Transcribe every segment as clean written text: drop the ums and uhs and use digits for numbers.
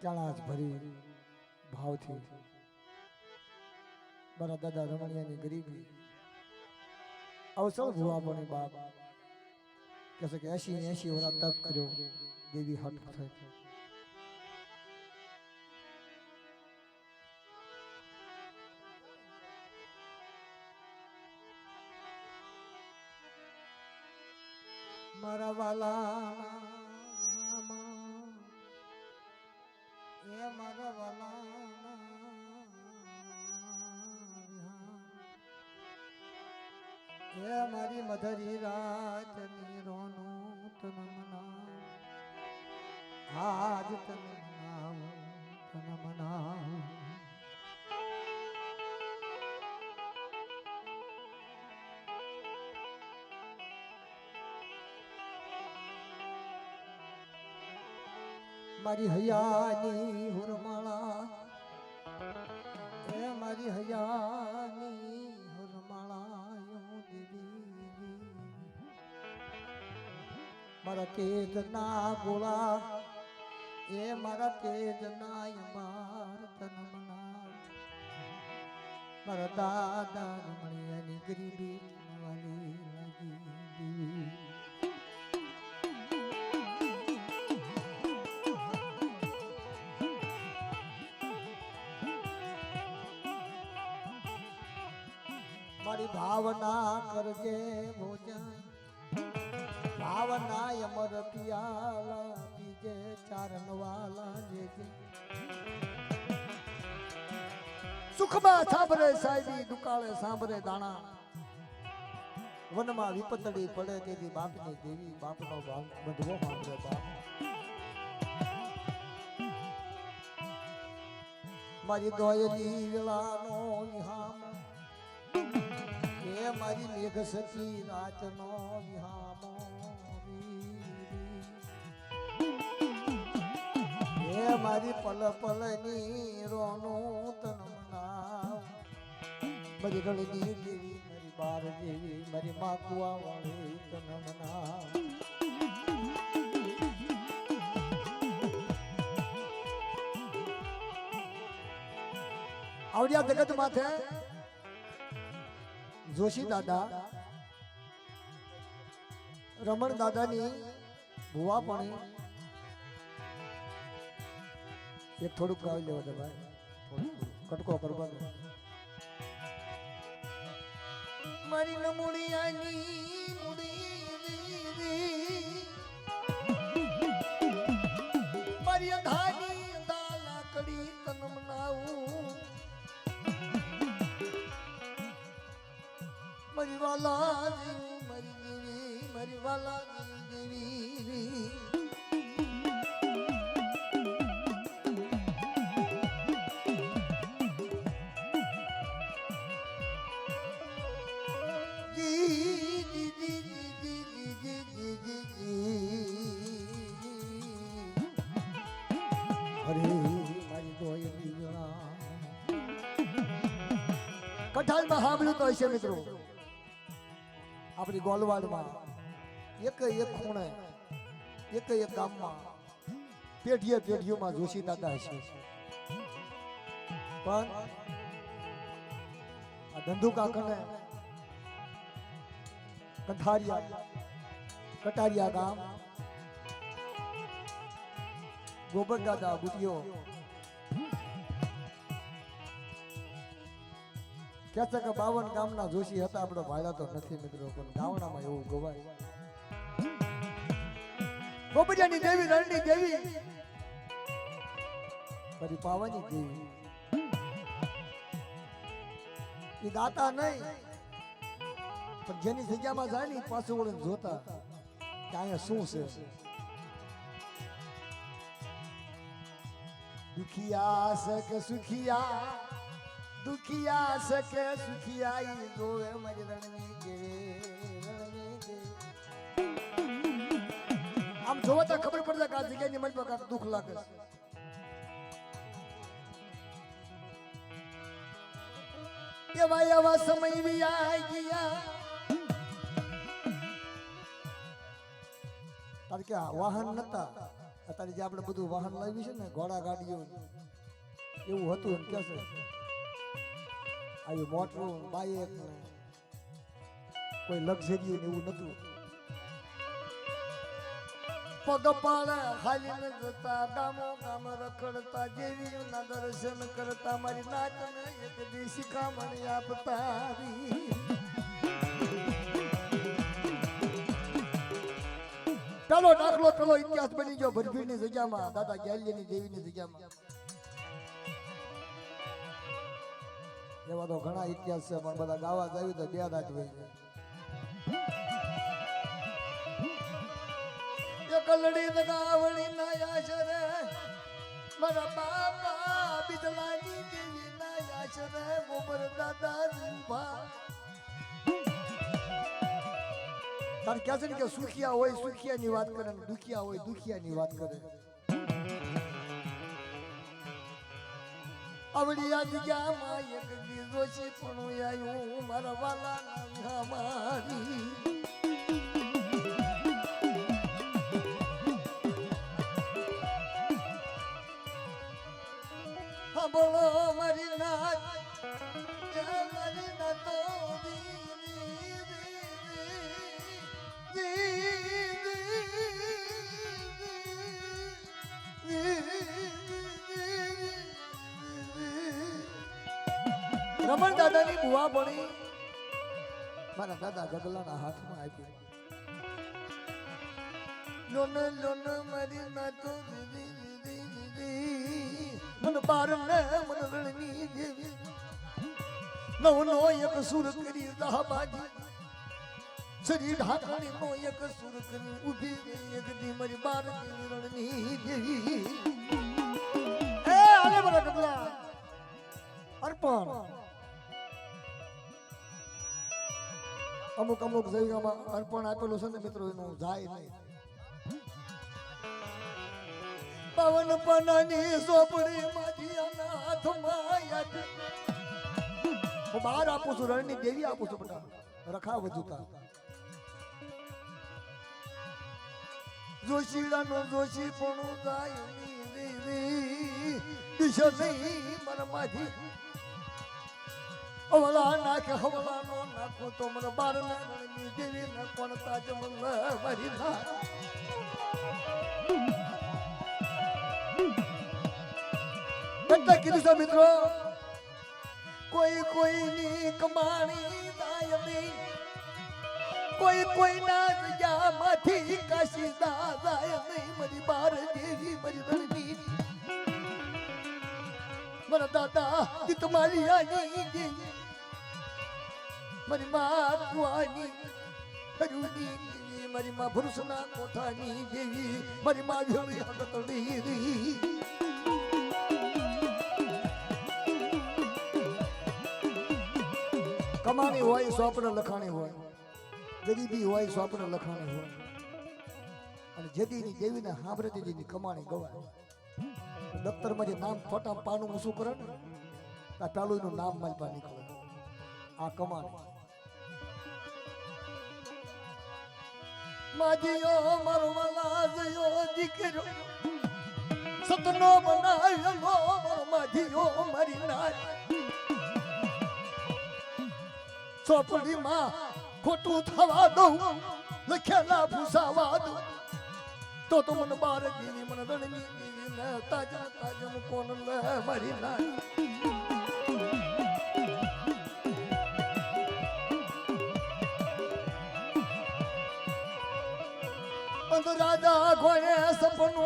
ચાણાજ ભરી ભાવથી મારા દાદા રમણિયાની ગરીબી અવસર ભુવા પણ બાપ કહે છે કે 80 વર્ષ તપ કર્યો દેવી હટ થઈ મારા વાલા એ મારા વાલા એ મારી મધરી રાત ની રોનું તન મના આજ તન મનાવ તન મનાવ મારી હૈયાની હુરમાળા એ મારી હૈયાની હુરમાળા દેવી મારા તેજના ગોળા એ મારા તેજના યમાર તન મના મારા દાદા રમણિયાની ગરીબી વાલી લાગી દેવી મારી ભાવના કરજે ભોજન ભાવના અમર પિયાલા પીજે ચારણ વાલા જેજે સુખમાં સાંભળે સાહેબી દુકાળે સાંભળે દાણા વનમાં વિપતડી પડે તેથી બાપની દેવી બાપનો બંધવો સાંભળે બાપ મારી દોયલી વેળાનો વિહામ એ મારી મેઘ સખી રાતનો વિહામો એ મારી પલ પલની રોનું તન મનાવ મારી રળની દેવી મારી બાર દેવી મારી માકુવા વાળી તન મનાવ આવડિયા જગત માથે જોશી દાદા રમણ દાદાની ભુવા પણ એક થોડુંક ગાવી લેવા દે ભાઈ કટકો કરવા દે મારી નમુડિયાની મુડી મારી અંધાની દાલા કડી તનમ નાવું મારી વાલા મારી વાલા દેવી કઠાલમાં સાંભળ્યું તો હશે મિત્રો આપણી ગોલવાડમાં એક ખૂણે એક ગામમાં પેઢીઓમાં જોશી દાદા હશે પણ આ ધંધુકા કને કટારિયા ગામ ગોબર દાદા બુટિયો કે 52 ગામના જોશી હતા આપણો ભાઈલા તો નથી મિત્રો પણ ગાવડામાં એવું ગવાય ગોબરિયાની દેવી રણની દેવી પરી પાવાની દેવી એ દાતા નહીં પણ જેની જગ્યામાં જાય ને પાછું વળીને જોતા કે અહીંયા શું છે દુખિયા સકે સુખિયા દુખિયા સકે સુખિયા ગોવે મારી રણની દેવી આમ જોવા તો ખબર પડે કે આ જગ્યાની મન પર દુઃખ લાગે એવા સમય વિયા ગયા તાર કે વાહન નતા અત્યારે જે આપણે બધું વાહન લાવી છે ને ઘોડા ગાડીઓ એવું હતું એમ કે છે આવ્યું મોટરું બાઇક ને કોઈ લક્ઝરી ને એવું નતું પગપાળે હાલીને જતા ગામો ગામ રખડતા દેવીના દર્શન કરતા મારી નાચને એક દી શિખામણી આપતા ચાલો દાખલો પેલો ઇતિહાસ બની ગયો ભરભીરની જગ્યામાં દાદા ગ્યાલીની દેવીની જગ્યામાં એવા તો ઘણા ઇતિહાસ છે પણ બધા ગાવા જ આવ્યું તો બે રાત હોય કલડી લગાવણી નાયા છે રે મારા બાપા બિદલાની દેવી નાયા છે રે ગોબર દાદા રૂપા તાર ક્યાં છે ને કે સુખિયા હોય સુખિયાની વાત કરે ને દુખિયા હોય દુખિયાની વાત કરે આવડી આ જગ્યામાં એક દીધો છે પણ આવ્યું મારા વાલા ના મારી બોલો મારી નાચ મારી નાતો રમણ દાદાની બુવા પડી મારા દાદા ગગલાના હાથમાં આપી લોન લોન મારી નાતો મન બાર ને મન રણની દેવી નવનો એક સુર કરી દાબાજી શરીર ઢાકણી નો એક સુર કરી ઉભી એક દી મારી બાર રણની દેવી એ આલે બરા ગગલા અર્પણ અમુક અમુક જગ્યામાં અર્પણ આપેલું છે ને મિત્રો એનું જાય નહીં પવન પનાની સોપડી માંથી હાથમાં હું બહાર આપું છું રણની દેવી આપું છું બેટા રખા વધુતા જોશીડાનો જોશી પણ જાય દિશા નહીં મનમાંથી હવલા નાખે હવલા નો નાખું તો મને બાર રણની દેવી ને કોણ તાજ મારી ના કીધું છે મિત્રો કોઈ કોઈની કમાણી દાય નહીં કોઈ કોઈના જગ્યામાંથી કાશી દાય નહીં મારી બાર દેવી મારી રણની મારા દાદા તમારી આની દેવી મારી મા કુવાની હરુની દેવી મારી મા ભરુસના કોઠાની દેવી મારી મા ભેળી હકતડી કમાણી હોય સ્વપ્ન લખાણી હોય ગરીબી હોય સ્વપ્ન લખાણી હોય અને જેદીની દેવીને હાંભળતીની કમાણી ગવાય દફતરમાં જે નામ ફોટા પાનું ઊંચું કરે ને આ પેલું એનું નામ માલપા નીકળે આ કમાણી માજીઓ મરવાલા જયો દીકરો સતનો બનાવ્યો માજીઓ મારી નાર ચોપડીમાં ખોટું થવા દઉં લખેલા ભૂસાવા દઉં તો મને બાર દેવી મને રણની દેવી ને તાજા તાજા કોણ લે મારી ના રાજા ઘોડે સપનું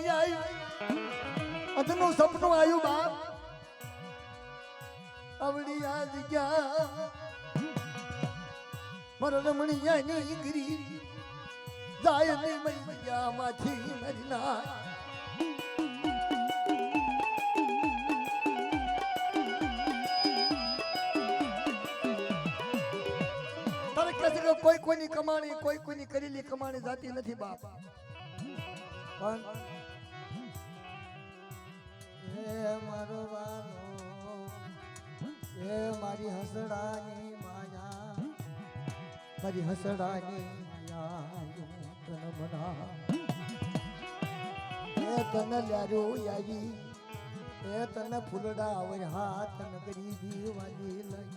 આવ્યું અંધનું સપનું આવ્યું બાપ આવડી આ જગ્યા મારા રમણીયાની ગરી જાય નહીં મારી જગ્યામાંથી મારી ના તારે કહે છે કે કોઈ કોઈની કમાણી કોઈ કોઈની કરેલી કમાણી જાતી નથી બાપ પણ હે મારો વાનો હે મારી હસડાની માયા મારી હસડાની માયા તન મના એ તને લ્યારું આવી એ તને ફૂલડા વર હાથ તને ગરીબી વાલી લઈ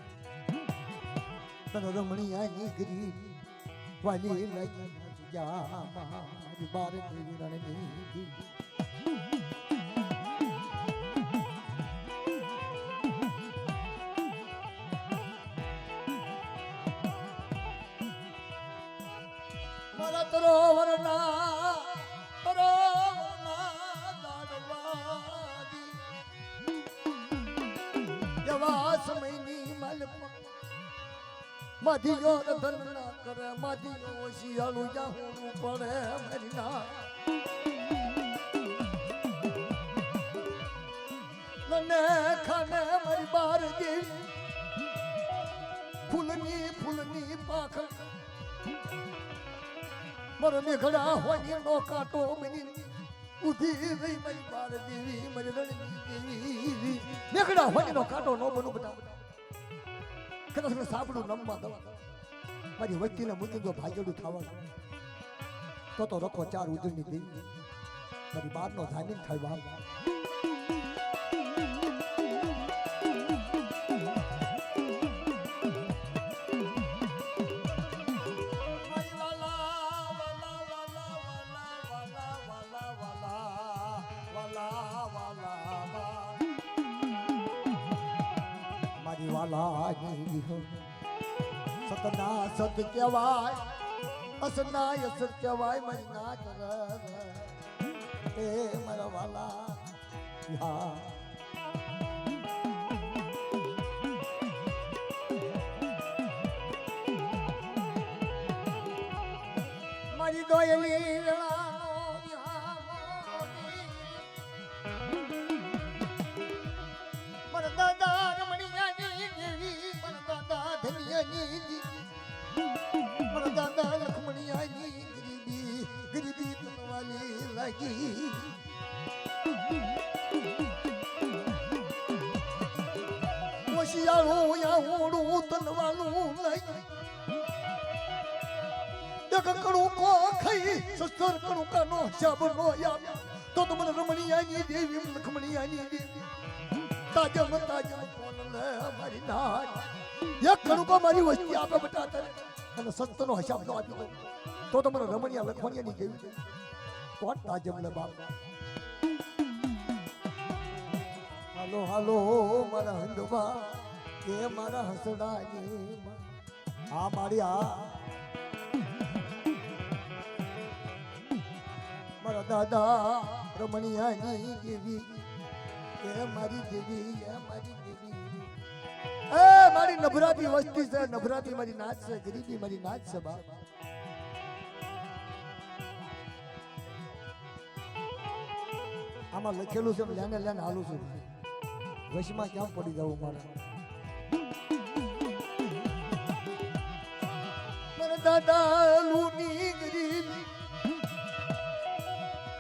તને રમણીયાની ગરીબી વાલી લઈ જા મારી બાર દેવી રણની મારા તરોવરના દાડવાદી એવા સમયની માલપા માધીઓ ધન ના કરે માધીઓ શિયાળું જાહું પડે મારી ના મને ખાને મારી બાર દેવી ફૂલની પાખર મારો મેઘડા હોય નો કાંટો બની ઉધી રહી મારી બાર દેવી મારી રણની દેવી મેઘડા હોય નો કાંટો નો બનું બતાવ કદાચ મેં સાંભળું નમવા દવા મારી વચ્ચેના મુદ્દે જો ભાગેડું થવાનું તો રખો ચાર ઉજળની દેવી મારી બારનો જામીન થાય બાપ સતના સત કહેવાય અસના અસત કહેવાય મારી ના કર એ મારા વાલા હા મારી દોયલી મારા દાદા મારા દાદા લખમણિયાની ગરીબી તનવાલી લાગી હોશિયારું યાવડું તનવાલું લાગી એક કણું કો ખાઈ સસ્તર કણું કાનો શાબનો યાદ તો મને રમણિયાની દેવી લખમણિયાની દેવી તાજમ કોણ લે મારી નાર એક કણુકો મારી વસ્તી આપે બટા તને અને સત્તનો હિસાબ ન આપી તો મને રમણિયા લખમણિયાની જેવી કોણ તાજમ લે બાપ હાલો હાલો મારા હંડવા કે મારા હસડાની આ મારી મારા દાદા રમણિયાની દેવી એ મારી દેવી એ મારી દેવી એ મારી નભરાતી વસ્તી છે નભરાતી મારી નાચ છે ગરીબી મારી નાચ છે બાપ આમાં લખેલું છે લેને લેને હાલું છું વશમાં ક્યાં પડી જવું મારા મારા દાદા લુની ગરીબી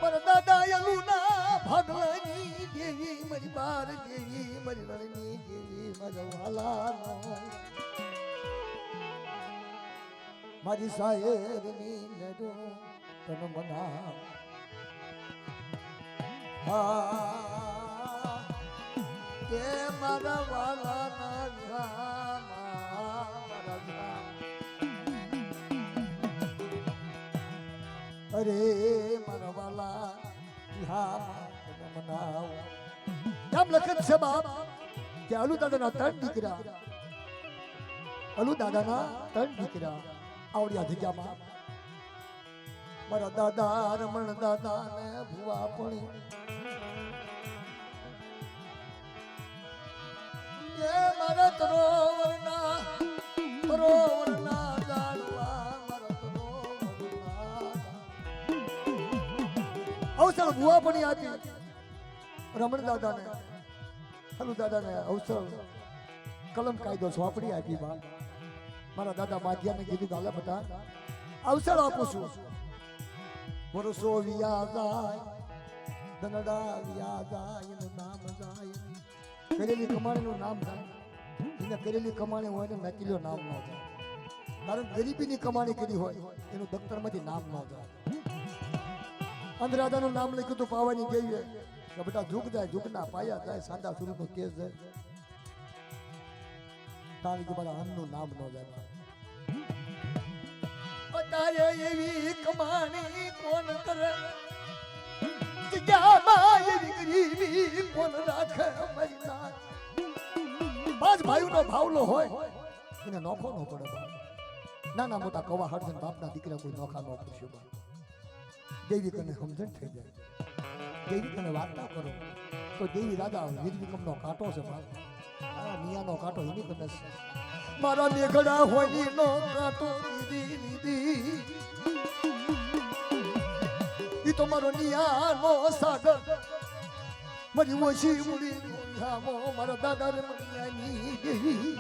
મારા દાદા લુના ભગવાની દેવી મારી બાર દેવી મારી રણની દેવી મારા વાલાનો મારી સાયરની નડો તન મના હા કે મારા વાલાના મારા અરે મારા વાલા હા મનાવ કેમ લખત છે બાપ કે અલુ દાદાના ત્રણ દીકરા આવડ્યા જગ્યામાં મારા દાદા રમણ દાદા ને ભુવા પણી કે મારા તરોવરના દાડવા મારા તરોવરના અવસર ભુવા પણી આપી રમણ દાદાને હલુ દાદાને અવસર કલમ કાયદો સોંપડી આપી બા મારા દાદા માધ્યાને કીધું ગાલે બટા અવસર આપું છું વર્ષો વિયા જાય દનડા વિયા જાય એનું નામ જાય કરેલી કમાણીનું નામ જાય એને કરેલી કમાણી હોય ને નકલીઓ નામ ન જાય કારણ ગરીબીની કમાણી કરી હોય એનું દફતરમાંથી નામ ન જાય અંધરાજાનું નામ લખ્યું તો પાવાની ગઈ કે બેટા ઝુક જાય ઝુકના પાયા જાય સાદા સ્વરૂપનો કેસ જાય તારી કે મારા અન્નનું નામ ન જાય અત્યારે એવી કમાણી કોણ કરે જગ્યામાં એવી ગરીબી કોણ રાખે મારી નાથ પાંચ ભાઈઓનો ભાવલો હોય એને નોખો ન પડે નાના મોટા કવા હડસન બાપના દીકરા કોઈ નોખા ન પૂછ્યું બા દેવી કને સમજણ થઈ જાય દેવી કને વાર્તા કરો તો દેવી રાજા વીરવિક્રમનો કાંટો છે મારા મિયાનો કાંટો એની કને છે મારા મેઘડા હોય નો કાંટો દીદી ઈ તો મારો નિયાનો સાગર મારી ઓછી મુડી હામો મારા દાદા રે મનિયાની દેવી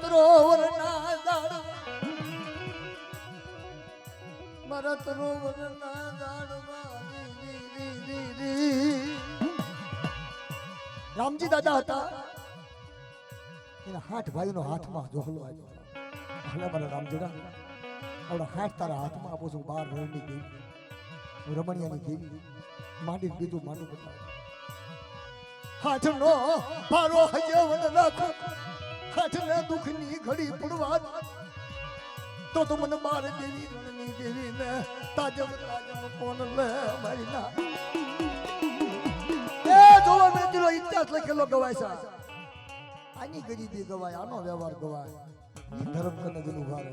તરોવર ના દાડવા મારા તરોવર ના દાડવા રામજી દાદા હતા એના 8 ભાઈનો હાથમાં જોહલો આવ્યો ભલે મારા રામજીડા આપણા 8 તારા હાથમાં આપું છું 12 રણની દેવી રમણિયાની દેવી માંડી બીજું માંડું બતાવે હાથનો ભારો હજવન રાખો હાથને દુઃખની ઘડી પડવા તો તું મને બાર દેવી રણની દેવી ને તાજમ કોણ લે મારી ના એ જોવા મેં દિલો ઇતિહાસ લખેલો ગવાય છે આની ગરીબી ગવાય આનો વ્યવહાર ગવાય ઈ ધર્મ કને દિલું ભારે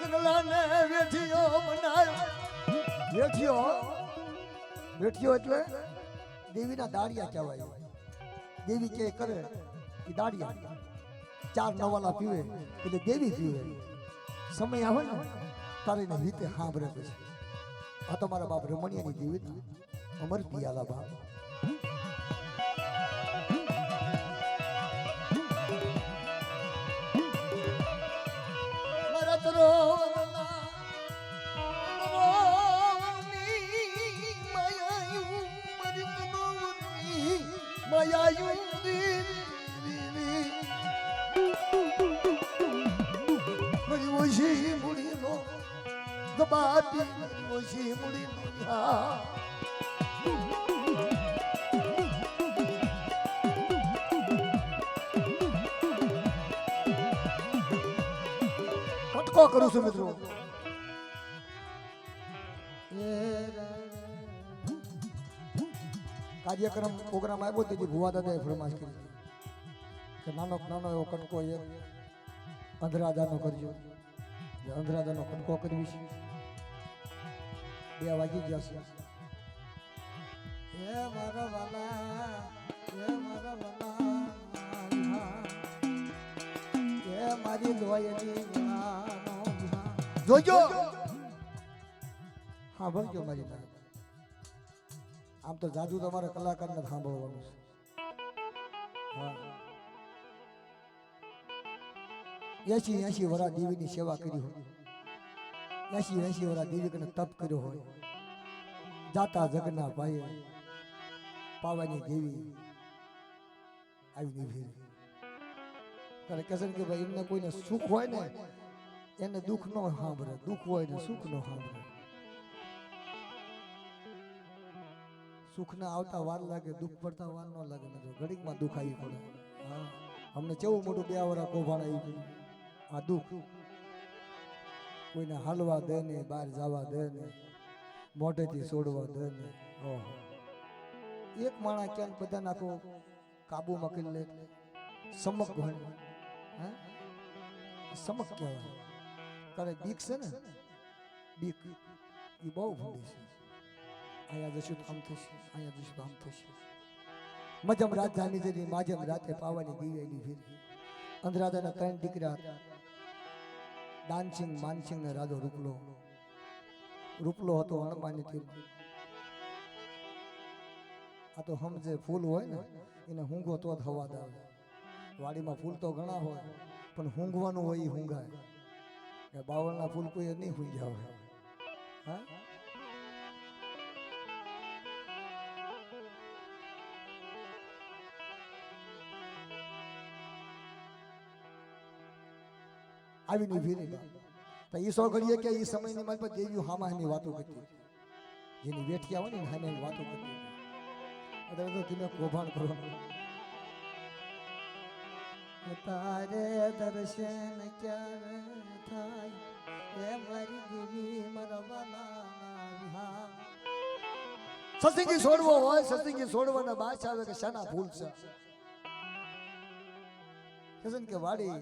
જંગલાને વેઠિયો બનાયો વેઠિયો એટલે દેવીના દાડિયા કહેવાય દેવી કે કરે એ દાડિયા 4 નવાલા પીવે એટલે દેવી પીવે સમય આવે ને તારે એને રીતે સાંભળે પછી આ તો મારા બાપ રમણિયાની દેવી અમર પિયાલા બાપ મારા તરોવરના માયાયું મારી ઓછી મુડીનો ગબાટી મારી ઓછી મુડીનો કટકો કરું છું મિત્રો કાર્યક્રમ પ્રોગ્રામ આવ્યો તો ભુવા દાદાએ ફરમાશ કરી કે નાનો એવો કટકો એક અંધરાજાનો કરજો અંધરાજાનો કટકો કરવી છે 2 વાગી ગયા છે હે મારા વાલા હે મારી લોયની જોજો હા ભરજો મારી ના આમ તો જાદુ તમારા કલાકારને સાંભળવાનું છે હા 80 વર્ષ દેવીની સેવા કરી હોય 80 વર્ષ દેવી કને તપ કર્યો હોય જાતા જગના ભાઈએ પાવાની દેવી આવી ભીર ત્યારે કહે કે ભાઈ એમને કોઈને સુખ હોય ને એને દુઃખ ન સાંભળે દુઃખ હોય ને સુખ ન સાંભળે સુખ ના આવતા વાર લાગે દુઃખ પડતા વાર ન લાગે ઘડીકમાં દુઃખ આવી પડે હા અમને કેવું મોટું 2 વર્ષ કૌભાંડ આવી ગયું આ દુઃખ કોઈને હાલવા દે ને બહાર જવા દે ને મોઢેથી છોડવા દે ને ઓહો એક માણસ ક્યાંક બધા નાખો કાબુમાં કરી લે સમક હોય હે સમક કહેવાય તારે બીક છે ને બીક એ બહુ ભૂલી છે આયા જશું તો આમ થશે આયા જશું તો આમ થશે મજમ રાજધાની જેની માજમ રાતે પાવાની દીવેલી ફીર અંધરાજાના 3 દીકરા દાનસિંહ માનસિંહ ને રાજો રૂપલો હતો હણમાની થી આ તો સમજે ફૂલ હોય ને એને હુંગો તો જ હવા આવે વાડીમાં ફૂલ તો ઘણા હોય પણ હુંગવાનું હોય એ હુંગાય કે બાવળના ફૂલ કોઈ નહીં હુંગ્યા હોય હા આવીને ઊભી રહી તો એ સો ઘડીએ કે એ સમયની મારી પાસે દેવીઓ હામાની વાતો કરતી જેની વેઠિયા હોય ને હામાની વાતો કરતી અત્યારે તો તમે કૌભાંડ કરો તારે દર્શન ક્યારે થાય એ મારી દેવી મારા વાલા સત્સંગી છોડવો હોય સત્સંગી છોડવાના બાદ આવે કે શાના ભૂલ છે કે વાડી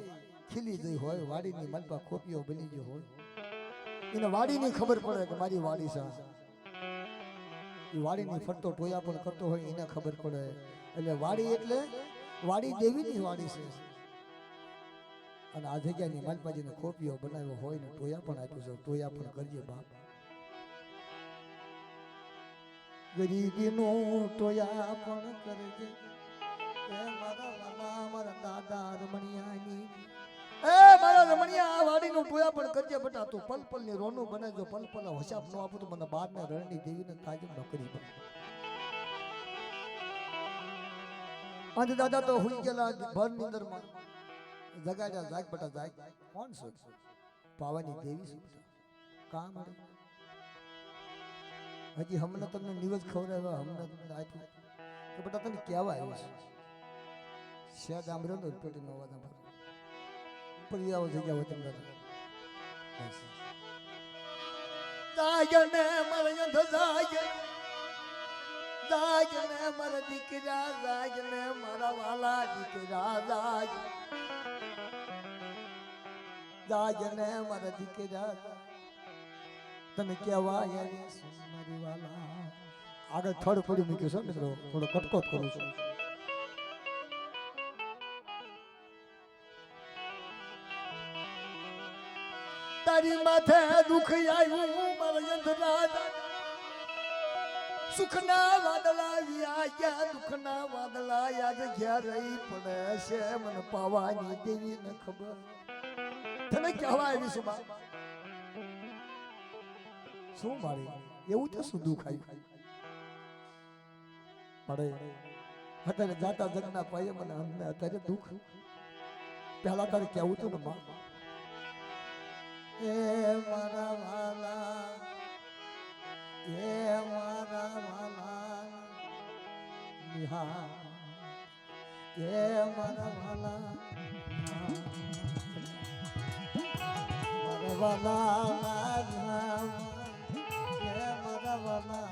ખીલી ગઈ હોય વાડીની મલપા ખોપીઓ બની ગયો હોય એને વાડીની ખબર પડે કે મારી વાડી છે એ વાડીની ફરતો ટોયા પણ કરતો હોય એને ખબર પડે એટલે વાડી દેવીની વાડી છે અને આ જગ્યાની માલપાજીને ખોપીઓ બનાવ્યો હોય ને ટોયા પણ આપ્યું છે ટોયા પણ કરજે બાપ ગરીબીનો ટોયા પણ કરજે એ મારા વાલા મારા દાદા રમણિયાની એ મારા રમણિયા આ વાડીનો ટોયા પણ કરજે બેટા તું પલપલની રોનું બનાવજો પલપલ હોશાબ નો આપું તો મને બાદને રણની દેવીને તાજમ નોકરી બને પાંચ દાદા તો હુઈ ગયેલા ભર નિંદરમાં જગાડ્યા જાગ બેટા જાગ કોણ છે પાવાની દેવી છે કામ હજી હમને તમને નિવજ ખવડાવ્યા હમને તમને આપ્યું તો બેટા તને કેવા આવ્યું છે શાયદ આંબર્યો ને પેટી નો અવાજ ઉપર આવો જગ્યા હોય તમને જાગને મરયંધ જાગને મારા દીકરા જાગને મારા વાલા દીકરા જાગને મારા દીકરા તને કહેવાય મારી વાલા આગળ થડ પડ્યું મૂક્યું છે મિત્રો થોડો કટકોટ કરું છું તારી માથે દુઃખ આવ્યું મારા યંત્રરાજ સુખના વાદળા વ્યાયા દુઃખના વાદળા યાદ ઘેર રહી પડે છે મને પાવાની દેવી ને ખબર તને કહેવા આવી છું બા શું મારી એવું તો શું દુઃખ આવ્યું પડે અત્યારે જાતા જગના પાયે મને અમને અત્યારે દુઃખ પહેલા તારે કેવું તું ને બા એ મારા વાલા એ મારા વાલા નિહાર એ મારા વાલા મારા વાલા એ મારા વાલા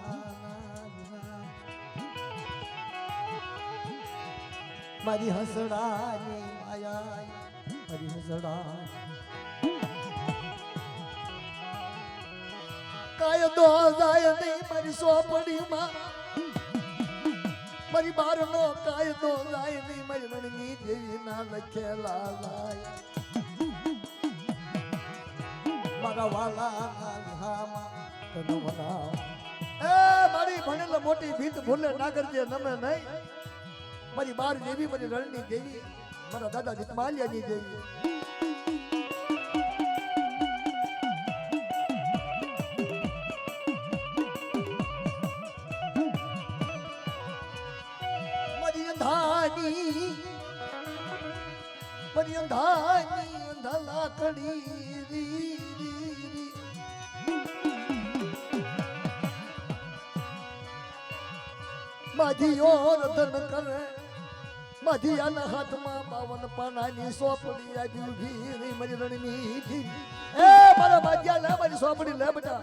મારી હસડાની માયા મારી હસડા કાયદો જાય નહીં મારી સોપડીમાં મારી બારનો કાયદો જાય નહીં મારી રણની દેવી ના લખેલા જાય મારા વાલા તને બનાવ એ મારી ભણેલા મોટી ભીત ભૂલે ના કરજે નમે નહીં મારી બાર દેવી મારી રણની દેવી મારા દાદા જીતમાલિયાની દેવી મારી અંધાની અંધલાકડી માધીઓ રતન કરે માધિયાના હાથમાં 52 પાનાની સોપડી આવી ઊભી રહી મારી રણની એ મારા માધિયા લે મારી સોપડી લે બેટા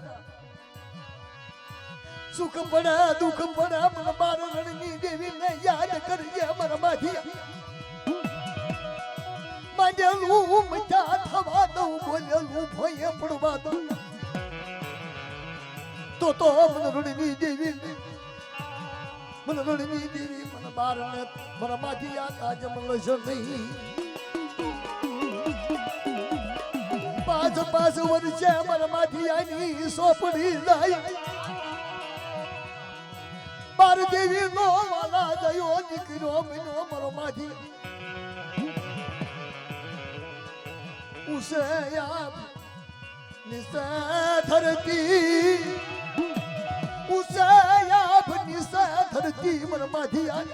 સુખ પડે દુઃખ પડે મને બાર રણની દેવીને યાદ કરજે મારા માધિયા માંડેલું મજા થવા દઉં બોલેલું ભોયે પડવા દઉં તો મને રણની દેવી મને રણની દેવી મને બારને મારા માધિયા કાજ મળશે નહીં 5 વર્ષે મારા માધિયાની સોપડી જાય બાર દેવી નો વાલા ગયો દીકરો મનો મારો માધી ઉસે આપ નિસે ધરતી ઉસે આપ નિસે ધરતી મારા માધિયા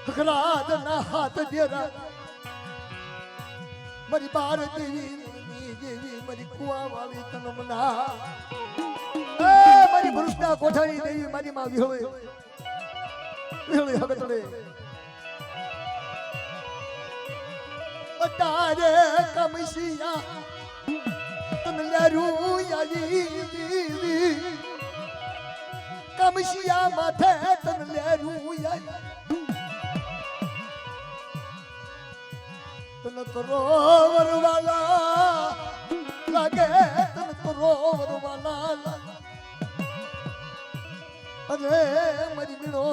હકરાદ ના હાથ દેરા મારી બાર દેવી મારી કુવા વાળી તનમના મારી ભરૂચના કોઠાની દેવી મારી માં વિહળી હગતડે તારે કમસિયા તન લેરું યાલી કમસિયા માથે તન લેરું યાલી તન તરોવર વાલા લાગે તન તરોવર વાલા અરે મારી બીડો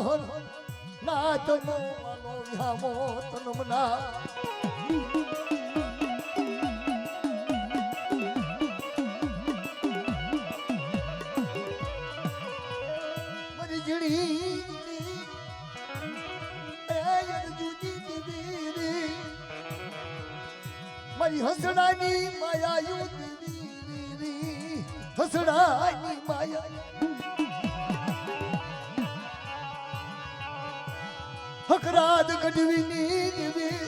ના તનો વાલો વિહામો તનમના મારી જીડી મારી હસડાની માયા હસડાની માયા હકરાદ ગઢવીની દેવી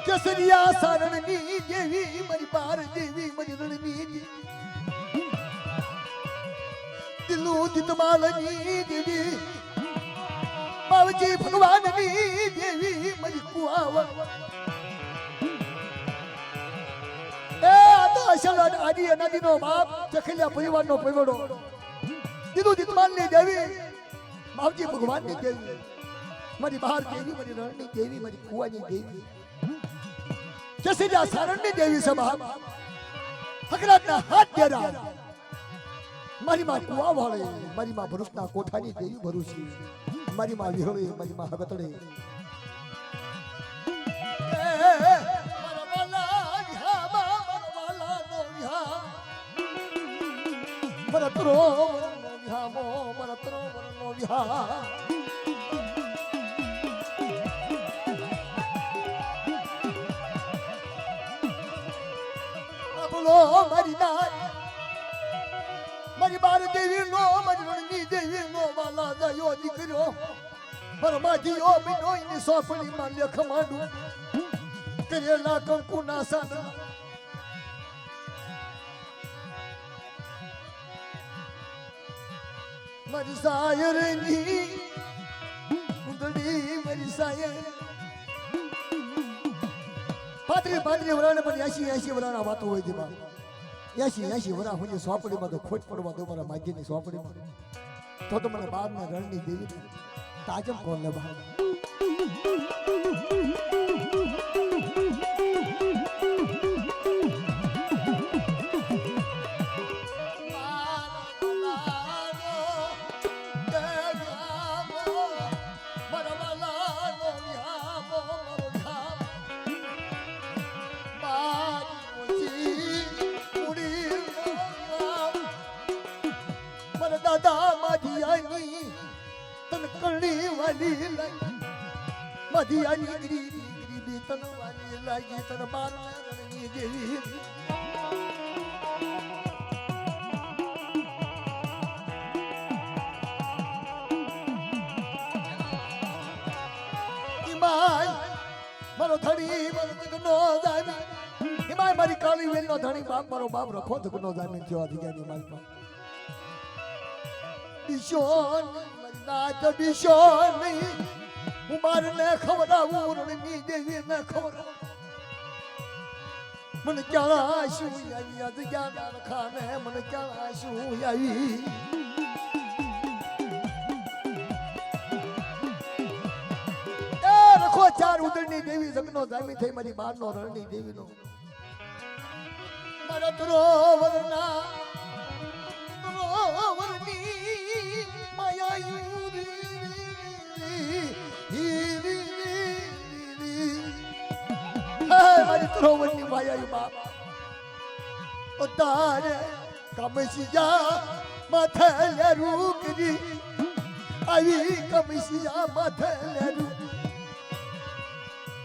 કેસરિયા સારણની દેવી મારી બાર દેવી મારી રણની દેવી દિલું દિતમાલની દેવી બાવજી ભગવાનની દેવી મારી કુવાવર આદિ અનાદિનો બાપ જખલિયા પરિવારનો પૈવડો દીધું દિતમાલની દેવી બાવજી ભગવાનની દેવી મારી બહાર દેવી મારી રણની દેવી મારી કુવાની દેવી જસીજા સારણની દેવી સભા હકરાતના હાથ ડેરા મારી માં કુવા વાળે મારી માં ભરૂચના કોઠાની દેવી ભરૂચી મારી માં વિહળે મારી માં હગતડે મરતરો વિહામો મરતરો વરનો વિહા બોલો મારી નાય મારી બાર દેવી નો મારી રણની દેવી નો વાલા દયો દીકરો પરમાજીઓ બિનો ની સોપડી માં લેખ માંડું કરેલા કંકુના સાના મારી સાયરની ઉંદડી મારી સાયર પાત્રી વરાને પણ 80 વરાના વાતો હોય છે બા 80 વરા હું સોપડીમાં તો ખોટ પડવા દો મારા માજીની સોપડીમાં તો મને બારના રણની દેવી તાજમ કોણ લે બા દાદા માધિયાની તન કરણી વાલી લાગી માધિયાની ગરીબી તન વાલી લાગી તન બારની દેવી ઈમાય મારો ધણી મારો જગનો જામી ઈમાય મારી કાળી વેલનો ધણી બાપ મારો બાપ રખો જગનો જામી થયો અધિકારી મારી બિશોન નાચ બિશોન હું મારને ખવડાવું રણની દેવી ને ખવડાવું મને ક્યાં શું આવી આજ જ્ઞાન ખાને મને ક્યાં શું આવી રખો ચાર ઉદળની દેવી જગનો જામી થઈ મારી બારનો રણની દેવીનો મારા તરોવરના મારી તરોવરની માયા બાપ તારે કમસિયા માથે લેરું કરી આવી કમસિયા માથે લેરું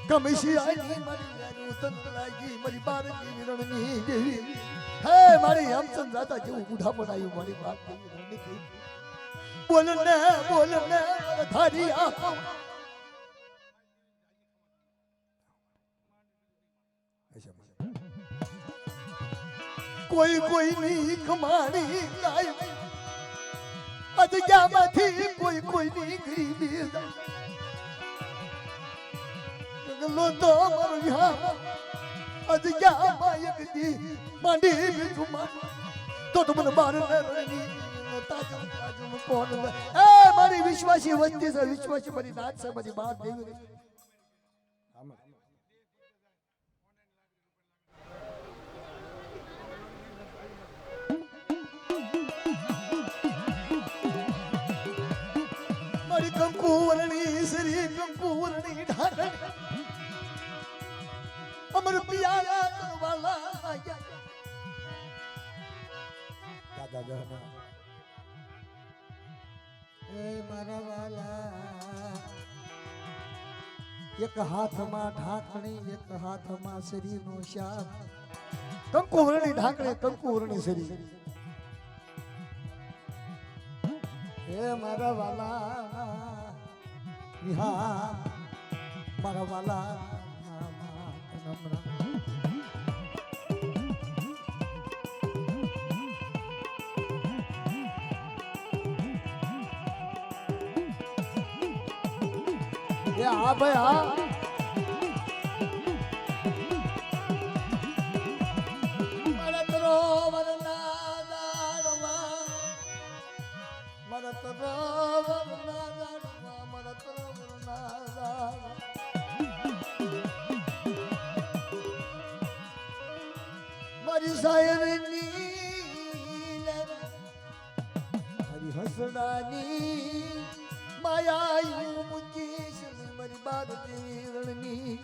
કમસિયાની મારી લેરું તન લાગી મારી બારની રણની દેવી હે મારી હમસન રાતા જેવું બુઢા બનાયું મારી બાપ દેવી બોલને ધારી આપો કોઈ કોઈની કમાણી લાય અજગ્યામાંથી કોઈ કોઈની ગરીબી ગલો તો મારો યા અજગ્યામાં એક દી માંડી બીજું તો મને બાર નરની તાજમ તાજમ કોણ એ મારી વિશ્વાસી વસ્તી છે વિશ્વાસી મારી નાચ છે મારી બાર દેવી મારી કંકુવરણી શ્રી કંકુવરણી ઢારણ અમર પિયાલા તરવાલા દાદા જહના એ મારા વાલા એક હાથમાં ઢાંકણી એક હાથમાં શરીરનો શાક કંકુવરણી ઢાંકણી કંકુવરણી શરીર હે મારા વાલા વિહા મારા વાલા એ આ ભાઈ આ મરતરો વરના દાડવા મરતરો વરના દાડવા મરતરો વરના દાડવા મારી સાયરની મારી હસડાની માયા મુજી મારી બાર રણની